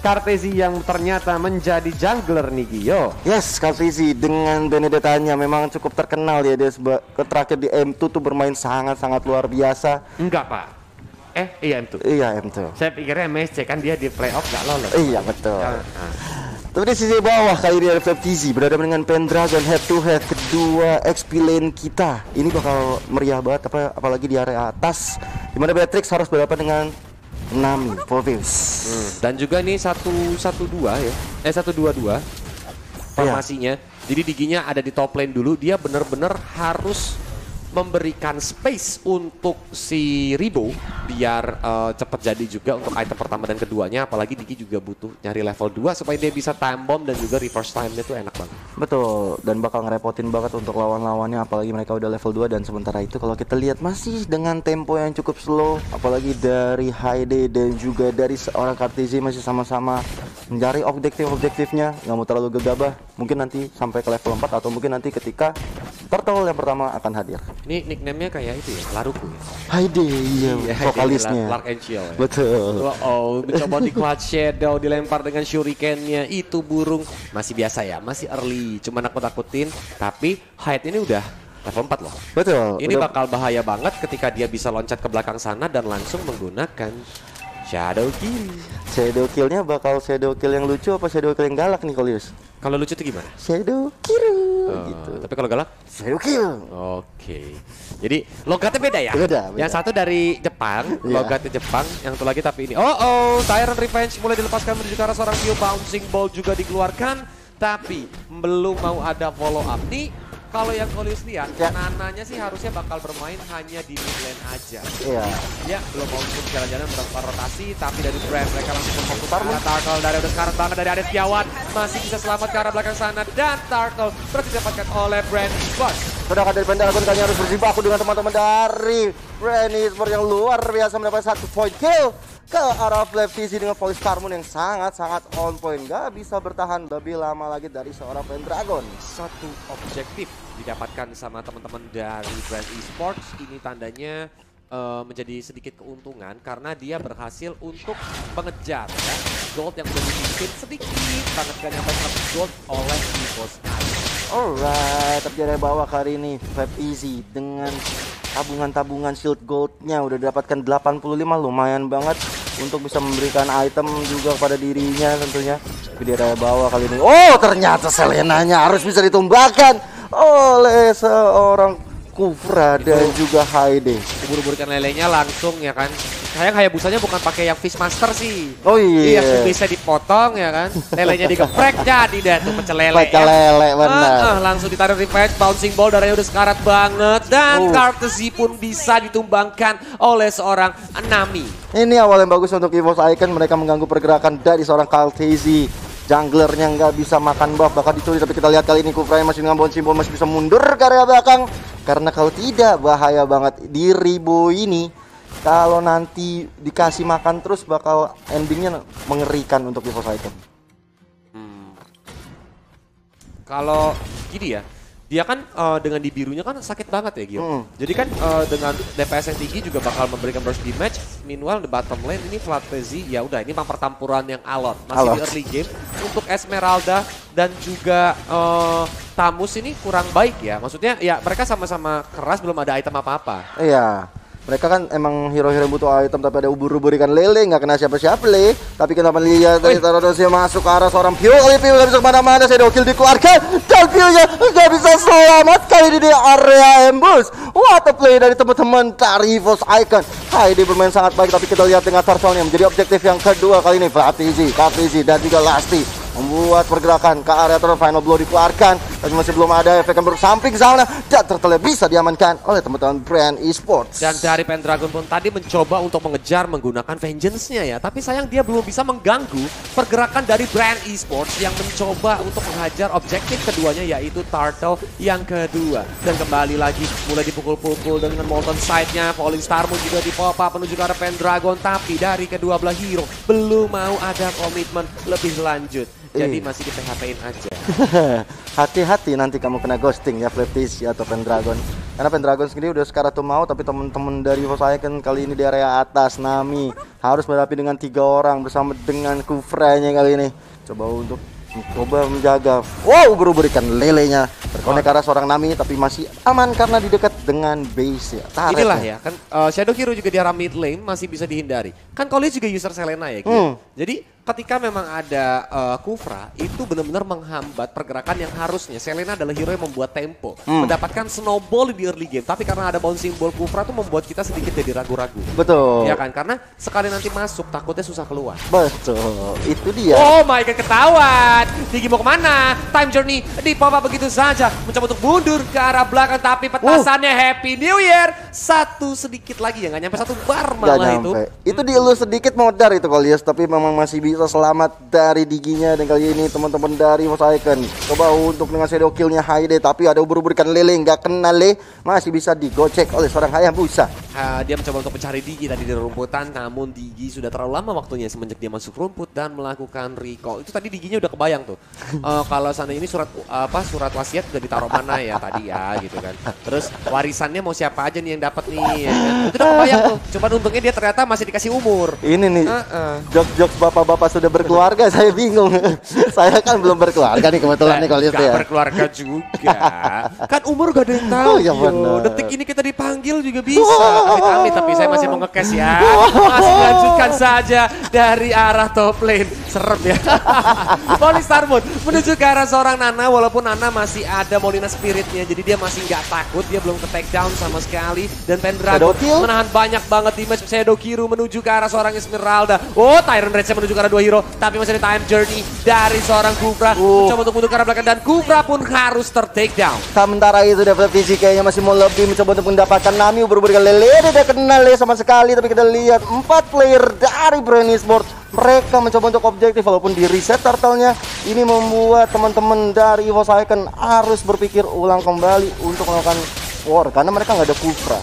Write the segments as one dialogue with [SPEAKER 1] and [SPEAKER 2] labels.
[SPEAKER 1] Kartezi yang ternyata menjadi jungler nih Gio.
[SPEAKER 2] Yes, Kartezi dengan Benedetta-nya memang cukup terkenal ya. Dia terakhir di M2 tuh bermain sangat-sangat luar biasa.
[SPEAKER 1] Enggak pak, iya M2.
[SPEAKER 2] Iya M2.
[SPEAKER 1] Saya pikirnya MSC kan dia di playoff gak lolos.
[SPEAKER 2] Iya betul. Tapi di sisi bawah kali ini ada FFTZ berhadapan dengan Pendragon head to head, kedua XP lane kita. Ini bakal meriah banget apalagi di area atas di mana Beatrix harus berhadapan dengan Nami Volvius.
[SPEAKER 1] Dan juga ini 1-1-2 ya. 1-2-2 formasinya. Jadi Diginya ada di top lane dulu, dia bener-bener harus memberikan space untuk si Ribo biar cepet jadi juga untuk item pertama dan keduanya, apalagi Digi juga butuh nyari level 2 supaya dia bisa time bomb dan juga reverse time-nya tuh enak banget.
[SPEAKER 2] Betul, dan bakal ngerepotin banget untuk lawan-lawannya apalagi mereka udah level 2 dan sementara itu kalau kita lihat masih dengan tempo yang cukup slow apalagi dari Hyde dan juga dari seorang Kartezi masih sama-sama mencari objektifnya, nggak mau terlalu gegabah, mungkin nanti sampai ke level 4 atau mungkin nanti ketika turtle yang pertama akan hadir.
[SPEAKER 1] Ini nickname-nya kayak itu ya, Laruku ya?
[SPEAKER 2] Hyde, iya, vokalisnya.
[SPEAKER 1] Lark and Chill ya?
[SPEAKER 2] Betul.
[SPEAKER 1] Mencoba di Cloud Shadow, dilempar dengan shuriken-nya, itu burung. Masih biasa ya, masih early, cuma nakut-nakutin. Tapi Hyde ini udah level 4 loh.
[SPEAKER 2] Betul.
[SPEAKER 1] Ini bakal bahaya banget ketika dia bisa loncat ke belakang sana dan langsung menggunakan Shadow Kill.
[SPEAKER 2] Shadow Kill-nya bakal Shadow Kill yang lucu apa Shadow Kill yang galak nih Kolius?
[SPEAKER 1] Kalau lucu itu gimana?
[SPEAKER 2] Shadow Kill gitu.
[SPEAKER 1] Tapi kalau galak?
[SPEAKER 2] Shadow Kill.
[SPEAKER 1] Oke. Jadi logatnya beda ya?
[SPEAKER 2] Beda.
[SPEAKER 1] Yang satu dari Jepang,
[SPEAKER 2] Iya.
[SPEAKER 1] logatnya Jepang. Yang satu lagi tapi ini. Tyrant Revenge mulai dilepaskan menuju ke arah seorang Pio. Bouncing Ball juga dikeluarkan. Tapi belum mau ada follow up nih. Kalau yang Kolius lihat, Nananya sih harusnya bakal bermain hanya di mid lane aja.
[SPEAKER 2] Iya.
[SPEAKER 1] Ya, belum mau untuk jalan-jalan berapa rotasi, tapi dari brand mereka langsung fokus ke arah Turtle dari udah sekarang banget dari Ades Piawan. Masih bisa selamat ke arah belakang sana dan Turtle terus didapatkan oleh Brand Esports.
[SPEAKER 2] Sedangkan dari Pendragon kali harus berjibaku dengan teman-teman dari Brand Esports yang luar biasa mendapat 1 point kill ke arah FFTZ dengan Police Carmon yang sangat-sangat on point. Gak bisa bertahan lebih lama lagi dari seorang Pendragon.
[SPEAKER 1] Satu objektif didapatkan sama teman-teman dari Brand Esports. Ini tandanya menjadi sedikit keuntungan karena dia berhasil untuk mengejar ya, gold yang udah dibikin sedikit banget kan nyampe 100 gold oleh EVOS.
[SPEAKER 2] Alright, tapi dari bawah kali ini FFTZ dengan tabungan shield goldnya udah dapatkan 85, lumayan banget untuk bisa memberikan item juga kepada dirinya tentunya. Tapi dari bawah kali ini, ternyata Selenanya harus bisa ditumbangkan oleh seorang Kufra dan juga Hyde.
[SPEAKER 1] Buru-burukan lelenya langsung ya kan. Sayang Hayabusanya bukan pakai yang Fishmaster sih.
[SPEAKER 2] Oh iya.
[SPEAKER 1] Iya, bisa dipotong ya kan. Lelenya digeprek jadi dah tuh pecel lele.
[SPEAKER 2] Pecel lele benar.
[SPEAKER 1] Langsung ditarik revenge, bouncing ball darahnya udah sekarat banget dan Kartezi pun bisa ditumbangkan oleh seorang Nami.
[SPEAKER 2] Ini awal yang bagus untuk EVOS Icon, mereka mengganggu pergerakan dari seorang Kartezi. Junglernya nggak bisa makan buff, bakal dicuri, tapi kita lihat kali ini Kufra masih dengan bouncing ball, masih bisa mundur ke area belakang. Karena kalau tidak bahaya banget di Ribo ini. Kalau nanti dikasih makan terus bakal endingnya mengerikan untuk EVOS Icon.
[SPEAKER 1] Kalau gini ya, dia kan dengan di birunya kan sakit banget ya Gio. Jadi kan dengan DPS yang tinggi juga bakal memberikan burst damage. Meanwhile di bottom lane ini FFTZ ya udah ini memang pertempuran yang alot. Masih di early game. Untuk Esmeralda dan juga Tamus ini kurang baik ya. Maksudnya ya mereka sama-sama keras, belum ada item apa-apa.
[SPEAKER 2] Iya. Mereka kan emang hero-hero butuh item, tapi ada ubur-ubur ikan lele, nggak kena siapa-siapa le. Tapi kita melihat dari Tarodosnya masuk ke arah seorang Pio, kali Pio nggak bisa kemana-mana, Shadow Kill dikeluarkan, dan Pio-nya nggak bisa selamat kali ini di area ambush. What a play dari teman-teman dari EVOS Icon. Hyde bermain sangat baik, tapi kita lihat dengan Turtle-nya menjadi objektif yang kedua kali ini. FFTZ dan juga Lasti membuat pergerakan ke area turtle. Final blow dikeluarkan, tapi masih belum ada efek yang bersamping sana, dan Turtle bisa diamankan oleh teman-teman Brand Esports.
[SPEAKER 1] Dan dari Pendragon pun tadi mencoba untuk mengejar menggunakan vengeance-nya ya, tapi sayang dia belum bisa mengganggu pergerakan dari Brand Esports yang mencoba untuk menghajar objektif keduanya, yaitu Turtle yang kedua. Dan kembali lagi mulai dipukul-pukul dengan Molten Sight-nya, Falling Star Moon juga di pop up menuju ke arah Pendragon, tapi dari kedua belah hero belum mau ada komitmen lebih lanjut. Jadi masih di PHP-in aja.
[SPEAKER 2] Hati-hati nanti kamu kena ghosting ya FFTZ atau Pendragon. Karena Pendragon sendiri udah sekarang tuh mau, tapi teman-teman dari EVOS Icon kali ini di area atas, Nami harus berhadapi dengan 3 orang bersama dengan Kufra-nya kali ini. Coba menjaga. Wow, berikan lelenya terkonek ke arah seorang Nami, tapi masih aman karena di dekat dengan base ya.
[SPEAKER 1] Inilah ya kan Shadow Hero juga di arah mid lane masih bisa dihindari. Kan kalau dia juga user Selena ya gitu. Jadi ketika memang ada Kufra itu benar-benar menghambat pergerakan yang harusnya Selena adalah hero yang membuat tempo, mendapatkan snowball di early game. Tapi karena ada bouncing ball Kufra tuh membuat kita sedikit jadi ragu-ragu.
[SPEAKER 2] Betul.
[SPEAKER 1] Ya kan, karena sekali nanti masuk takutnya susah keluar.
[SPEAKER 2] Betul, itu dia.
[SPEAKER 1] Oh my god, ketahuan. Digi mau kemana? Time Journey di pop up begitu saja, mencoba untuk mundur ke arah belakang, tapi petasannya Happy New Year. Satu sedikit lagi ya, nggak nyampe 1 bar malah itu.
[SPEAKER 2] Itu dielus sedikit modar itu Kolias, tapi memang masih bisa selamat dari Diginya. Dan kali ini teman-teman dari EVOS Icon coba untuk dengan shadow killnya Haide, tapi ada ubur-uburikan lele, nggak kena le, masih bisa digocek oleh seorang Hayabusa.
[SPEAKER 1] Dia mencoba untuk mencari Digi tadi di rumputan, namun Digi sudah terlalu lama waktunya semenjak dia masuk rumput dan melakukan recall. Itu tadi Diginya udah kebayang tuh. Kalau seandainya ini surat wasiat udah ditaruh mana ya tadi ya gitu kan. Terus warisannya mau siapa aja nih yang dapat nih ya kan. Itu udah kebayang tuh. Cuman untungnya dia ternyata masih dikasih umur.
[SPEAKER 2] Ini nih jokes bapak-bapak sudah berkeluarga, saya bingung. Saya kan belum berkeluarga nih kebetulan nih Kolias ya.
[SPEAKER 1] Gak berkeluarga juga. Kan umur gak ada yang tahu.
[SPEAKER 2] Oh, ya benar.
[SPEAKER 1] Detik ini kita dipanggil juga bisa. Amit-amit, tapi saya masih mau nge-cash ya. Masih lanjutkan saja dari arah top lane. Serem ya. Polistar Moon menuju ke arah seorang Nana, walaupun Nana masih ada Molina Spiritnya, jadi dia masih nggak takut, dia belum ke take down sama sekali. Dan Pendragon menahan banyak banget damage. Shadow Kiru menuju ke arah seorang Esmeralda. Oh, Tyrant Rage menuju ke arah 2 hero, tapi masih ada Time Journey dari seorang Kufra. Mencoba untuk mundur ke arah belakang dan Kufra pun harus ter-take down.
[SPEAKER 2] Sementara itu Devil Visi kayaknya masih mau lebih, mencoba untuk mendapatkan Nami, ubur-ubur lele, dia tidak kenal le sama sekali. Tapi kita lihat 4 player dari Brand Esports, mereka mencoba untuk objektif walaupun di reset turtle-nya. Ini membuat teman-teman dari EVOS Icon harus berpikir ulang kembali untuk melakukan war karena mereka nggak ada Kufra.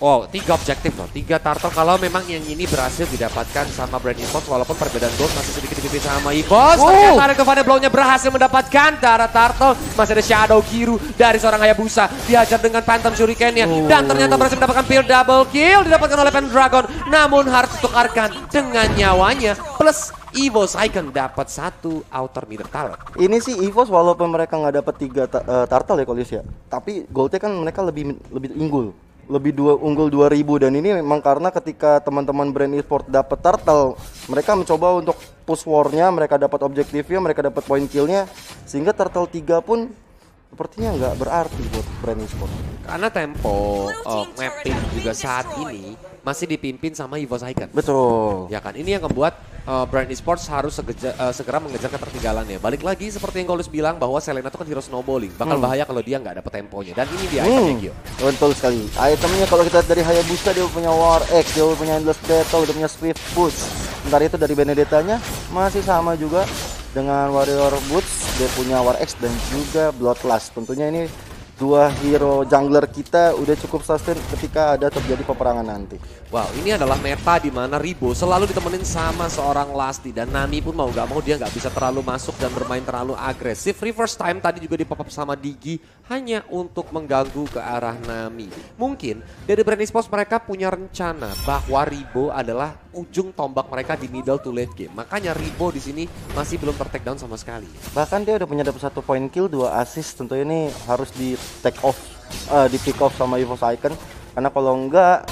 [SPEAKER 1] Wow, 3 objektif loh, 3 turtle kalau memang yang ini berhasil didapatkan sama Brand Esports, walaupun perbedaan gold masih sedikit dipimpin sama EVOS. Ternyata ada Kevane Blow-nya berhasil mendapatkan darah turtle. Masih ada Shadow Kiru dari seorang Hayabusa, dihajar dengan Phantom Shuriken-nya. Dan ternyata berhasil mendapatkan pure double kill, didapatkan oleh Pendragon. Namun harus ditukarkan dengan nyawanya, plus EVOS Icon dapat 1 outer middle tower.
[SPEAKER 2] Ini sih EVOS walaupun mereka nggak dapat 3 turtle ya Kolias ya, tapi goldnya kan mereka lebih unggul. Unggul 2000, dan ini memang karena ketika teman-teman Brand Esports dapat turtle, mereka mencoba untuk push war-nya, mereka dapat objektifnya, mereka dapat point kill-nya, sehingga turtle 3 pun sepertinya nggak berarti buat Brand Esports.
[SPEAKER 1] Karena tempo mapping juga saat ini masih dipimpin sama EVOS Icon.
[SPEAKER 2] Betul.
[SPEAKER 1] Ya kan, ini yang membuat Brand Esports harus segera mengejar ketertinggalannya. Balik lagi seperti yang Golus bilang bahwa Selena itu kan hero snowballing, bakal bahaya kalau dia nggak dapet temponya. Dan ini dia itemnya Gio.
[SPEAKER 2] Betul sekali. Itemnya kalau kita lihat dari Hayabusa, dia punya War X, dia punya Endless Battle, dia punya Swift Boots. Sementara itu dari Benedetta-nya masih sama juga dengan Warrior Boots, dia punya War X dan juga Bloodlust. Tentunya ini 2 hero jungler kita udah cukup sustain ketika ada terjadi peperangan nanti.
[SPEAKER 1] Wow, ini adalah meta di mana Ribo selalu ditemenin sama seorang Lasti, dan Nami pun mau nggak mau dia nggak bisa terlalu masuk dan bermain terlalu agresif. Reverse time tadi juga di pop up sama Digi hanya untuk mengganggu ke arah Nami. Mungkin dari Brand Esports mereka punya rencana bahwa Ribo adalah ujung tombak mereka di middle to late game. Makanya Ribo di sini masih belum ter-take down sama sekali.
[SPEAKER 2] Bahkan dia udah punya dapat 1 point kill, 2 assist. Tentu ini harus di take off, di pick off sama EVOS Icon, karena kalau enggak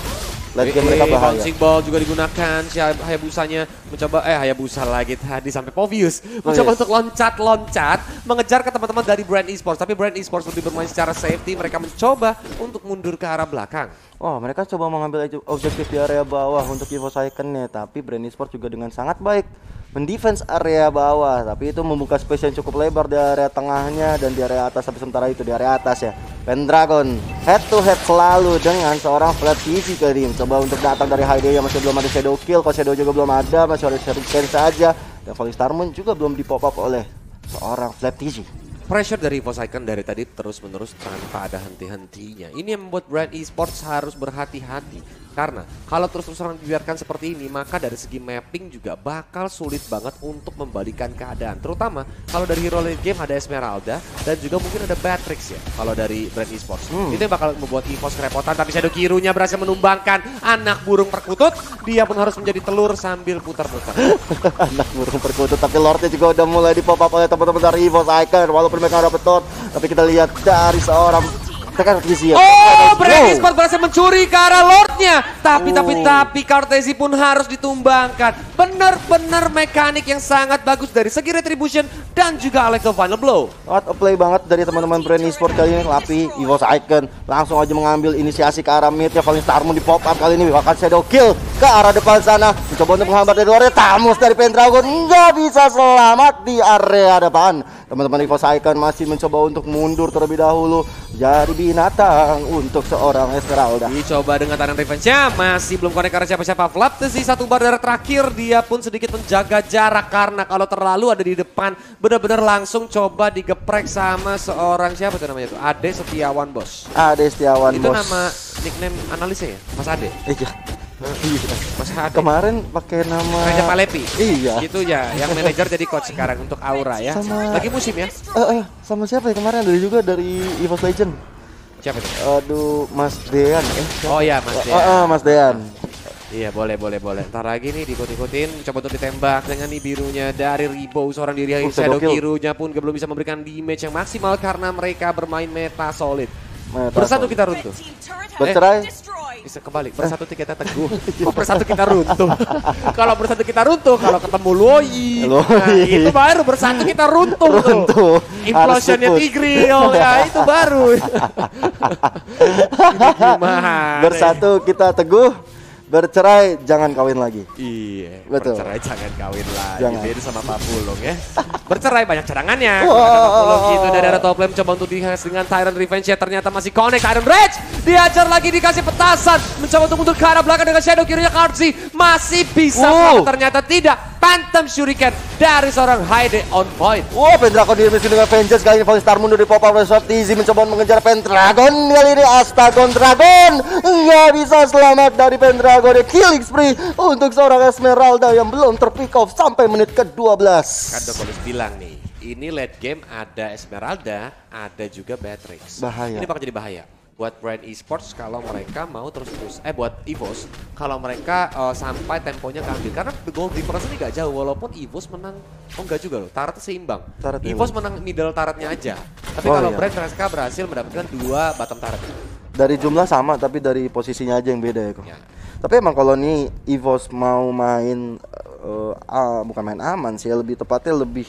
[SPEAKER 2] late game mereka bahaya.
[SPEAKER 1] Bouncing ball juga digunakan, si Hayabusanya mencoba Hayabusa lagi tadi sampai Povius mencoba untuk loncat-loncat mengejar ke teman-teman dari Brand Esports, tapi Brand Esports lebih bermain secara safety. Mereka mencoba untuk mundur ke arah belakang.
[SPEAKER 2] Oh, mereka coba mengambil objektif di area bawah untuk EVOS Icon-nya, tapi Brand Esports juga dengan sangat baik mendefense area bawah, tapi itu membuka space yang cukup lebar di area tengahnya dan di area atas. Tapi sementara itu di area atas ya, Pendragon head to head selalu dengan seorang Flat PC kali ini. Coba untuk datang dari Haide yang masih belum ada shadow kill, kalau shadow juga belum ada, masih ada shuriken saja, dan Polistar Moon juga belum di pop up oleh seorang Flat PC.
[SPEAKER 1] Pressure dari EVOS Icon dari tadi terus-menerus tanpa ada henti-hentinya. Ini yang membuat Brand Esports harus berhati-hati. Karena kalau terus-terusan dibiarkan seperti ini, maka dari segi mapping juga bakal sulit banget untuk membalikan keadaan. Terutama kalau dari hero late game ada Esmeralda dan juga mungkin ada Batrix ya. Kalau dari Brand Esports itu yang bakal membuat EVOS kerepotan. Tapi Shadow Kirunya berhasil menumbangkan anak burung perkutut. Dia pun harus menjadi telur sambil putar-putar.
[SPEAKER 2] Anak burung perkutut, tapi Lordnya juga udah mulai di pop up oleh teman-teman dari EVOS Icon. Walaupun mereka dapat Lord, tapi kita lihat dari seorang Kartesi.
[SPEAKER 1] Oh, Brand Esports berhasil mencuri ke arah Lordnya. Tapi Kartesi pun harus ditumbangkan. Benar-benar mekanik yang sangat bagus dari segi Retribution dan juga Alecto Final Blow.
[SPEAKER 2] What a play banget dari teman-teman Brand Esports kali ini. Lapi, EVOS Icon langsung aja mengambil inisiasi ke arah mid. Ya, paling Starmoon di pop up kali ini. Bahkan Shadow Kill ke arah depan sana. Mencoba untuk menghambat dari luarnya. Tamus dari Pendragon nggak bisa selamat di area depan. Teman-teman EVOS Icon masih mencoba untuk mundur terlebih dahulu. Jadi binatang untuk seorang Esmeralda.
[SPEAKER 1] Dicoba dengan taran revenge-nya, masih belum connect karena siapa-siapa. Flaptesi satu bar darah terakhir, dia pun sedikit menjaga jarak karena kalau terlalu ada di depan, benar-benar langsung coba digeprek sama seorang siapa tuh namanya tuh? Ade Setiawan Bos.
[SPEAKER 2] Ade Setiawan
[SPEAKER 1] Itu
[SPEAKER 2] Bos.
[SPEAKER 1] nama nickname analisnya ya, Mas Ade.
[SPEAKER 2] Iya.
[SPEAKER 1] Mas Ade.
[SPEAKER 2] Kemarin pakai nama
[SPEAKER 1] Raja Palepi.
[SPEAKER 2] Iya.
[SPEAKER 1] Gitu ya, yang manajer jadi coach sekarang untuk Aura ya.
[SPEAKER 2] Sama-
[SPEAKER 1] Lagi musim ya.
[SPEAKER 2] Sama siapa ya kemarin? Dari EVOS Legend.
[SPEAKER 1] Siapa itu?
[SPEAKER 2] Aduh, Mas Dean.
[SPEAKER 1] Oh ya, Mas Dean.
[SPEAKER 2] Mas Dean.
[SPEAKER 1] Iya boleh. Ntar lagi nih diikut-ikutin, coba untuk ditembak dengan nih birunya dari Ribo. Seorang diri Shadow Kirunya pun belum bisa memberikan damage yang maksimal karena mereka bermain meta solid. Bersatu kita runtuh.
[SPEAKER 2] Bercerai.
[SPEAKER 1] Bisa kembali, bersatu kita teguh. Kok bersatu kita runtuh? Kalau bersatu kita runtuh, kalau ketemu Loi, nah, itu baru bersatu kita runtuh.
[SPEAKER 2] Runtuh.
[SPEAKER 1] Implosionnya Tigreal, ya itu baru. Ini gimana?
[SPEAKER 2] Bersatu kita teguh, bercerai jangan kawin lagi.
[SPEAKER 1] Iya,
[SPEAKER 2] Betul.
[SPEAKER 1] bercerai jangan kawin lagi.
[SPEAKER 2] Jangan.
[SPEAKER 1] Beda sama Pak Pulung ya. Bercerai banyak cadangannya.
[SPEAKER 2] Wow.
[SPEAKER 1] Pak Pulung gitu dari arah top lane mencoba untuk dihas dengan Tyrant Revenge ya, ternyata masih connect. Iron Rage diajar lagi, dikasih petasan. Mencoba untuk mundur ke arah belakang dengan Shadow Kirunya Kartsi. Masih bisa selamat, ternyata tidak. Phantom Shuriken dari seorang Hyde on point.
[SPEAKER 2] Pendragon dimisi dengan Vengeance kali ini. Falling Star mundur di pop up oleh Swaptizi mencoba mengejar Pendragon kali ini. Astagon Dragon nggak bisa selamat dari Pendragon. Killing spree untuk seorang Esmeralda yang belum terpick off sampai menit ke-12.
[SPEAKER 1] Kan udah Polis bilang nih, ini late game ada Esmeralda, ada juga Batrix.
[SPEAKER 2] Bahaya.
[SPEAKER 1] Ini bakal jadi bahaya buat Brand Esports kalau mereka mau terus-terus, buat EVOS kalau mereka sampai temponya keambil. Karena the goal difference ini gak jauh, walaupun EVOS menang, enggak juga loh, Taratnya seimbang. EVOS menang middle Taratnya aja. Tapi kalau Brand mereka berhasil mendapatkan 2 bottom Tarat.
[SPEAKER 2] Dari jumlah sama, tapi dari posisinya aja yang beda ya kok.
[SPEAKER 1] Ya.
[SPEAKER 2] Tapi emang kalau nih EVOS mau main, bukan main aman sih, lebih tepatnya lebih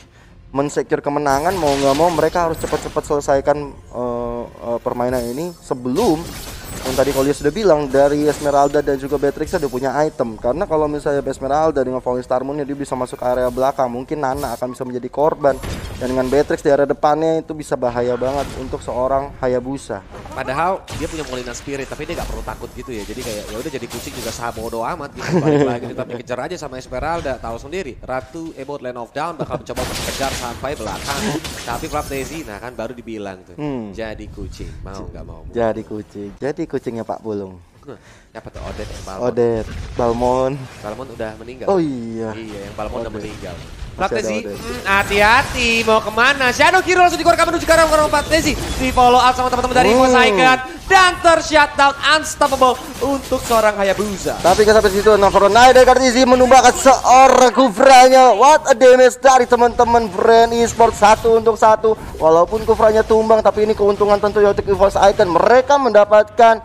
[SPEAKER 2] mensecure kemenangan, mau nggak mau mereka harus cepat-cepat selesaikan permainan ini sebelum yang tadi Kolio sudah bilang dari Esmeralda dan juga Batrix udah punya item. Karena kalau misalnya Esmeralda dengan Falling Star Moon dia bisa masuk ke area belakang, mungkin Nana akan bisa menjadi korban. Dan dengan Batrix di area depannya itu bisa bahaya banget untuk seorang Hayabusa.
[SPEAKER 1] Padahal dia punya Molina Spirit, tapi dia gak perlu takut gitu ya. Jadi kayak ya udah jadi kucing juga bodo amat gitu. Balik lagi tapi kejar aja sama Esmeralda. Tahu sendiri, Ratu Ebot Land of Down bakal mencoba untuk kejar sampai belakang. Tapi Flaptesi, nah kan baru dibilang tuh. Jadi kucing, mau nggak mau.
[SPEAKER 2] Jadi kucing. Jadi kucingnya Pak Pulung.
[SPEAKER 1] Siapa tuh? Odet yang Balmon.
[SPEAKER 2] Odet, Balmon.
[SPEAKER 1] Balmon udah meninggal.
[SPEAKER 2] Oh iya.
[SPEAKER 1] Iya, yang Balmon udah meninggal.
[SPEAKER 2] Masih
[SPEAKER 1] Flaptesi,
[SPEAKER 2] ada Odet.
[SPEAKER 1] hati-hati mau kemana? Shadow Kiru langsung dikeluarkan menuju ke arah Flaptesi. Di follow up sama teman-teman dari EVOS Icon. Dan ter-shutdown unstoppable untuk seorang Hayabusa.
[SPEAKER 2] Tapi sampai situ Navarone dari Kartisi menumbangkan seorang Kufranya. What a damage dari teman-teman Brand Esports 1-1. Walaupun Kufranya tumbang, tapi ini keuntungan tentu untuk EVOS Icon. Mereka mendapatkan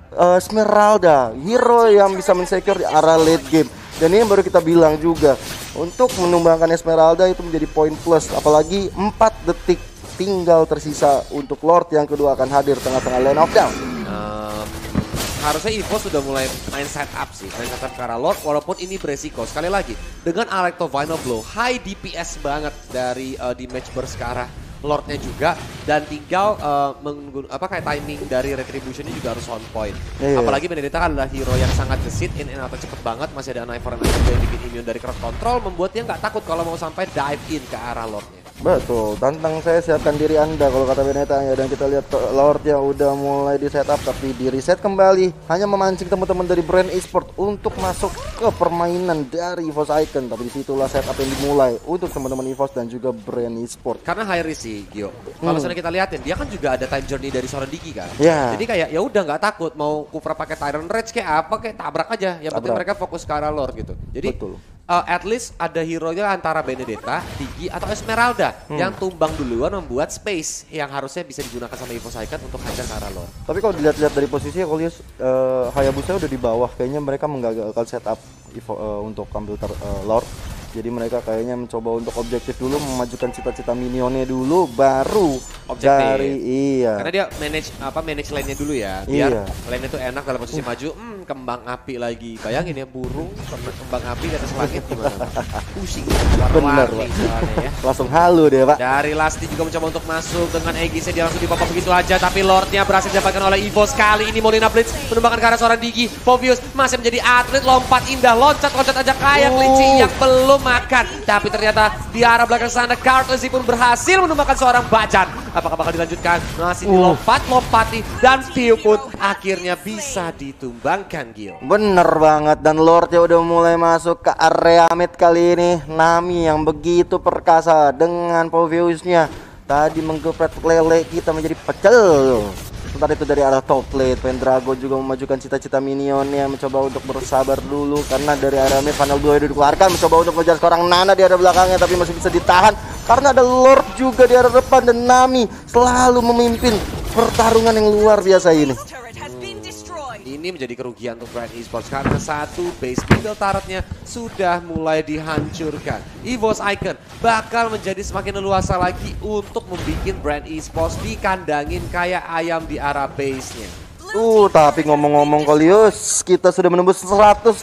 [SPEAKER 2] Esmeralda, hero yang bisa mensecure di arah late game. Dan ini baru kita bilang juga, untuk menumbangkan Esmeralda itu menjadi poin plus. Apalagi 4 detik tinggal tersisa untuk Lord yang kedua akan hadir tengah-tengah lane of down.
[SPEAKER 1] Harusnya EVOS sudah mulai main setup sih, main setup ke arah Lord, walaupun ini beresiko. Sekali lagi, dengan Alecto Final Blow, high DPS banget dari damage burst ke arah Lordnya juga, dan tinggal kayak timing dari Retributionnya juga harus on point. Apalagi Benedetta kan adalah hero yang sangat gesit, in and out cepet banget, masih ada Ivern yang bikin immune dari crowd control, membuat dia nggak takut kalau mau sampai dive in ke arah Lordnya.
[SPEAKER 2] Betul, tantang saya siapkan diri Anda kalau kata Beneta ya. Dan kita lihat Lord yang udah mulai di setup tapi di reset kembali, hanya memancing teman-teman dari brand e-sport untuk masuk ke permainan dari EVOS Icon. Tapi disitulah setup yang dimulai untuk teman-teman EVOS dan juga brand e-sport.
[SPEAKER 1] Karena high risk sih, Gio. Kalau misalnya kita liatin, dia kan juga ada time journey dari seorang Diki kan.
[SPEAKER 2] Ya.
[SPEAKER 1] Jadi kayak ya udah nggak takut mau Kufra pakai Tyrant Rage kayak apa kayak tabrak aja. Yang penting mereka fokus ke arah Lord gitu. Jadi at least ada hero-nya antara Benedetta, Digi atau Esmeralda yang tumbang duluan membuat space yang harusnya bisa digunakan sama EVOS Icon untuk hajar ke arah Lord.
[SPEAKER 2] Tapi kalau dilihat-lihat dari posisi aku lihat Hayabusa udah di bawah, kayaknya mereka menggagalkan setup untuk ambil Lord. Jadi mereka kayaknya mencoba untuk objektif dulu, memajukan cita-cita minionnya dulu, baru
[SPEAKER 1] objektif.
[SPEAKER 2] Karena
[SPEAKER 1] dia manage lane-nya dulu ya, biar lane-nya tuh enak dalam posisi maju. Kembang api lagi, bayangin ya burung kembang api di atas langit gimana? Pusing, warna-warni ya.
[SPEAKER 2] Langsung halu deh pak.
[SPEAKER 1] Dari Lasti juga mencoba untuk masuk dengan Aegisnya, dia langsung dipapa begitu aja, tapi Lordnya berhasil didapatkan oleh EVOS. Kali ini Molina Blitz menumbangkan ke arah seorang Digi. Fovius masih menjadi atlet lompat indah, loncat-loncat aja kayak kelinci yang belum makan. Tapi ternyata di arah belakang sana Kartlesi pun berhasil menumbangkan seorang Bajan. Apakah bakal dilanjutkan? Masih dilompat-lompati dan View pun akhirnya bisa ditumbangkan, Gio.
[SPEAKER 2] Bener banget, dan Lordnya udah mulai masuk ke area mid kali ini. Nami yang begitu perkasa dengan Foviusnya tadi menggepret lele kita menjadi pecel. Sementara itu dari arah top lane, Pendragon juga memajukan cita-cita minionnya, mencoba untuk bersabar dulu karena dari area mid panel 2 udah dikeluarkan, mencoba untuk mengejar seorang Nana di area belakangnya tapi masih bisa ditahan karena ada Lord juga di area depan dan Nami selalu memimpin pertarungan yang luar biasa ini.
[SPEAKER 1] Ini menjadi kerugian untuk Brand Esports karena satu base middle turretnya sudah mulai dihancurkan. EVOS Icon bakal menjadi semakin leluasa lagi untuk membuat Brand Esports dikandangin kayak ayam di arah base-nya.
[SPEAKER 2] Tapi ngomong-ngomong Kolius, kita sudah menembus 164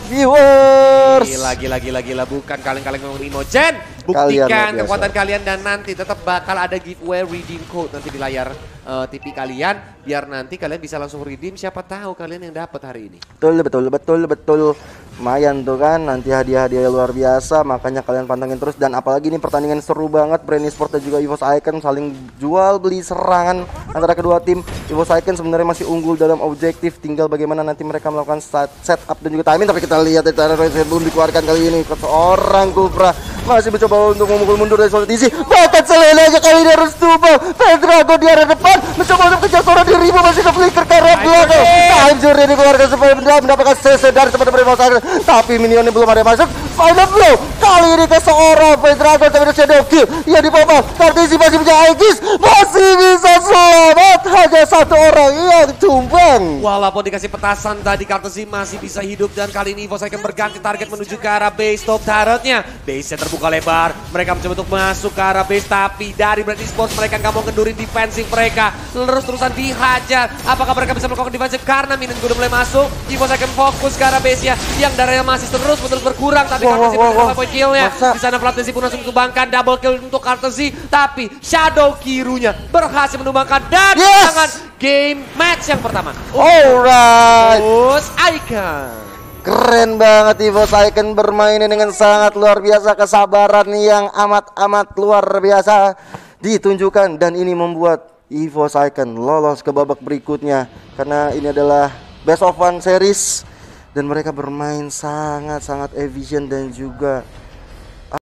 [SPEAKER 2] viewers.
[SPEAKER 1] Gila, bukan kalian memang Imogen. Buktikan kekuatan kalian dan nanti tetap bakal ada giveaway redeem code nanti di layar TV kalian, biar nanti kalian bisa langsung redeem, siapa tahu kalian yang dapat hari ini. Betul.
[SPEAKER 2] Lumayan tuh kan, nanti hadiah-hadiah luar biasa, makanya kalian pantengin terus. Dan apalagi ini pertandingan seru banget, Brand Esports dan juga EVOS Icon saling jual beli serangan antara kedua tim. EVOS Icon sebenarnya masih unggul dalam objektif, tinggal bagaimana nanti mereka melakukan setup dan juga timing. Tapi kita lihat cara belum dikeluarkan kali ini, seorang Kufra masih mencoba untuk memukul mundur dari posisi, bahkan selele aja kali ini harus tumbang. Pendragon di arah depan mencoba untuk kejar seorang dirimu, masih ke flicker ke arah belakang. Time journey dikeluarkan supaya mendapatkan CC dari teman-teman EVOS Icon, tapi minionnya belum ada yang masuk. Final blow kali ini ke seorang Pendragon, tapi ada shadow kill yang dipapa. Kartisi masih punya Aegis, masih bisa selamat, hanya satu orang yang tumbang.
[SPEAKER 1] Walaupun dikasih petasan tadi, Kartisi masih bisa hidup, dan kali ini EVOS Icon berganti target menuju ke arah base top turretnya. Base-nya terbuka lebar, mereka mencoba untuk masuk ke arah base, tapi dari Brand Esports mereka nggak mau kendurin defensif mereka, terus-terusan dihajar. Apakah mereka bisa melakukan defensif karena minion udah mulai masuk? EVOS Icon fokus ke arah base-nya yang darahnya masih terus berkurang, tapi Kartesi berhasil point kill-nya. Di sana Flatesi pun langsung ditumbangkan, double kill untuk Kartesi, tapi Shadow Kirunya berhasil menumbangkan dan dengan game match yang pertama.
[SPEAKER 2] Alright,
[SPEAKER 1] EVOS Icon.
[SPEAKER 2] keren banget EVOS Icon bermainnya dengan sangat luar biasa, kesabaran yang amat luar biasa ditunjukkan, dan ini membuat EVOS Icon lolos ke babak berikutnya karena ini adalah best of one series dan mereka bermain sangat efisien dan juga